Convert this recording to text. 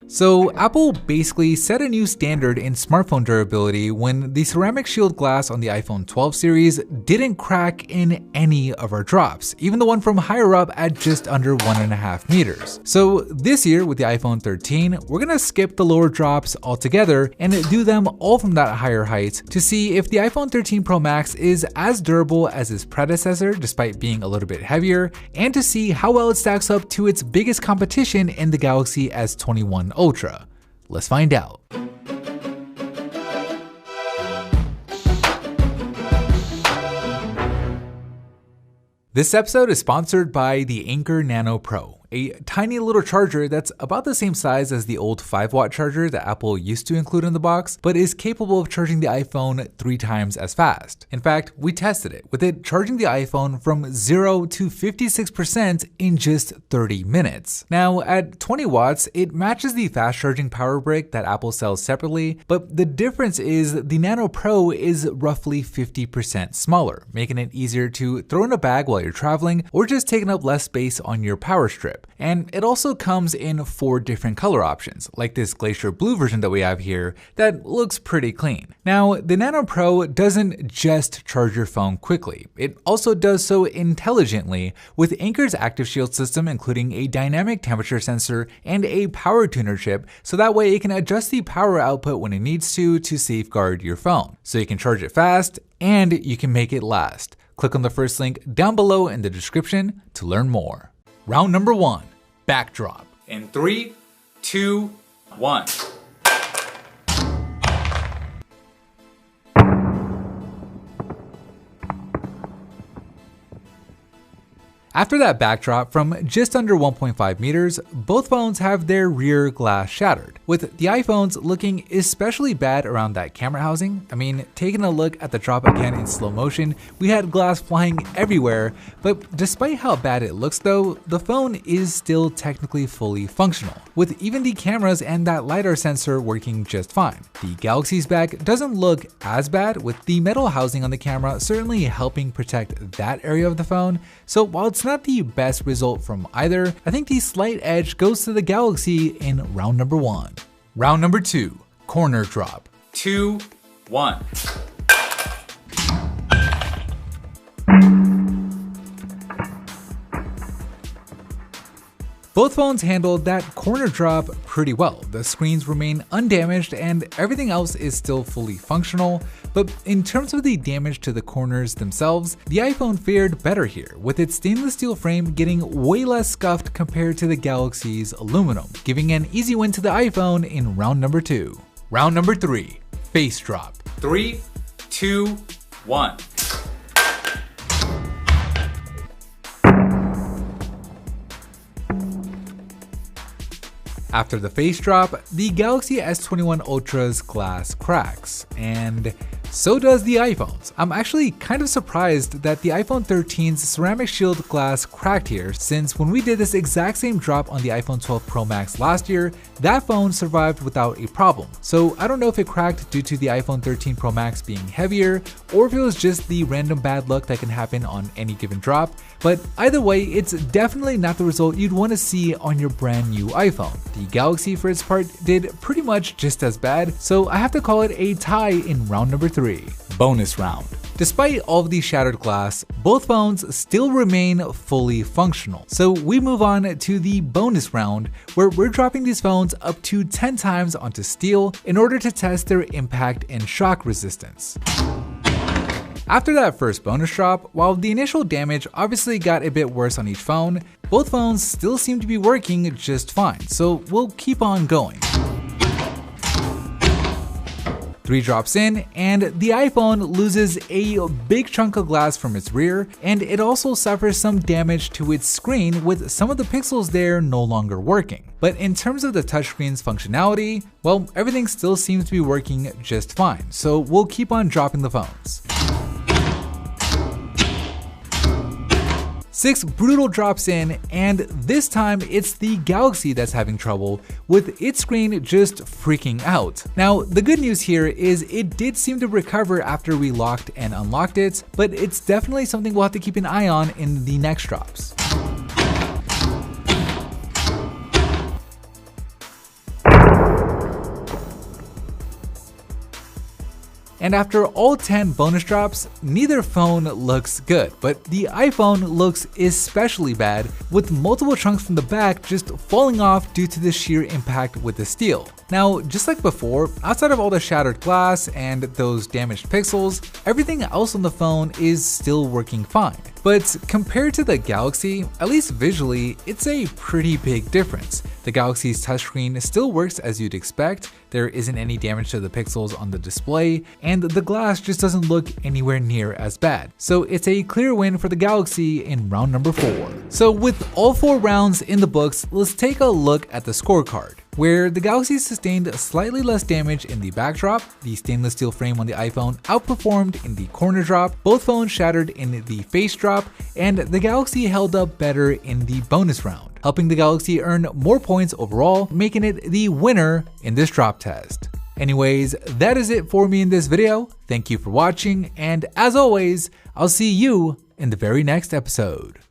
So Apple basically set a new standard in smartphone durability when the ceramic shield glass on the iPhone 12 series didn't crack in any of our drops, even the one from higher up at just under 1.5 meters. So this year with the iPhone 13, we're gonna skip the lower drops altogether and do them all from that higher height to see if the iPhone 13 Pro Max is as durable as its predecessor despite being a little bit heavier, and to see how well it stacks up to its biggest competition in the Galaxy S21 Ultra. Let's find out. This episode is sponsored by the Anker Nano Pro, a tiny little charger that's about the same size as the old 5-watt charger that Apple used to include in the box, but is capable of charging the iPhone 3 times as fast. In fact, we tested it, with it charging the iPhone from 0 to 56% in just 30 minutes. Now, at 20 watts, it matches the fast charging power brick that Apple sells separately, but the difference is the Nano Pro is roughly 50% smaller, making it easier to throw in a bag while you're traveling or just taking up less space on your power strip. And it also comes in 4 different color options, like this Glacier Blue version that we have here that looks pretty clean. Now, the Nano Pro doesn't just charge your phone quickly. It also does so intelligently with Anker's Active Shield system, including a dynamic temperature sensor and a power tuner chip, so that way it can adjust the power output when it needs to safeguard your phone. So you can charge it fast and you can make it last. Click on the first link down below in the description to learn more. Round number 1, backdrop. In 3, 2, 1. After that backdrop from just under 1.5 meters, both phones have their rear glass shattered, with the iPhones looking especially bad around that camera housing. I mean, taking a look at the drop again in slow motion, we had glass flying everywhere, but despite how bad it looks though, the phone is still technically fully functional, with even the cameras and that LiDAR sensor working just fine. The Galaxy's back doesn't look as bad, with the metal housing on the camera certainly helping protect that area of the phone, so while it's not the best result from either, I think the slight edge goes to the Galaxy in round number 1. Round number 2, corner drop. 2, 1. Both phones handled that corner drop pretty well. The screens remain undamaged and everything else is still fully functional, but in terms of the damage to the corners themselves, the iPhone fared better here, with its stainless steel frame getting way less scuffed compared to the Galaxy's aluminum, giving an easy win to the iPhone in round number 2. Round number 3, face drop. 3, 2, 1. After the face drop, the Galaxy S21 Ultra's glass cracks, and so does the iPhone's. I'm actually kind of surprised that the iPhone 13's ceramic shield glass cracked here, since when we did this exact same drop on the iPhone 12 Pro Max last year, that phone survived without a problem. So I don't know if it cracked due to the iPhone 13 Pro Max being heavier, or if it was just the random bad luck that can happen on any given drop, but either way, it's definitely not the result you'd want to see on your brand new iPhone. The Galaxy, for its part, did pretty much just as bad, so I have to call it a tie in round number 3. Bonus round. Despite all of the shattered glass, both phones still remain fully functional. So we move on to the bonus round, where we're dropping these phones up to 10 times onto steel in order to test their impact and shock resistance. After that first bonus drop, while the initial damage obviously got a bit worse on each phone, both phones still seem to be working just fine, so we'll keep on going. 3 drops in, and the iPhone loses a big chunk of glass from its rear, and it also suffers some damage to its screen, with some of the pixels there no longer working. But in terms of the touchscreen's functionality, well, everything still seems to be working just fine, so we'll keep on dropping the phones. 6 brutal drops in, and this time it's the Galaxy that's having trouble, with its screen just freaking out. Now, the good news here is it did seem to recover after we locked and unlocked it, but it's definitely something we'll have to keep an eye on in the next drops. And after all 10 bonus drops, neither phone looks good, but the iPhone looks especially bad, with multiple chunks from the back just falling off due to the sheer impact with the steel. Now, just like before, outside of all the shattered glass and those damaged pixels, everything else on the phone is still working fine. But compared to the Galaxy, at least visually, it's a pretty big difference. The Galaxy's touchscreen still works as you'd expect, there isn't any damage to the pixels on the display, and the glass just doesn't look anywhere near as bad. So it's a clear win for the Galaxy in round number 4. So with all 4 rounds in the books, let's take a look at the scorecard, where the Galaxy sustained slightly less damage in the backdrop, the stainless steel frame on the iPhone outperformed in the corner drop, both phones shattered in the face drop, and the Galaxy held up better in the bonus round, helping the Galaxy earn more points overall, making it the winner in this drop test. Anyways, that is it for me in this video. Thank you for watching, and as always, I'll see you in the very next episode.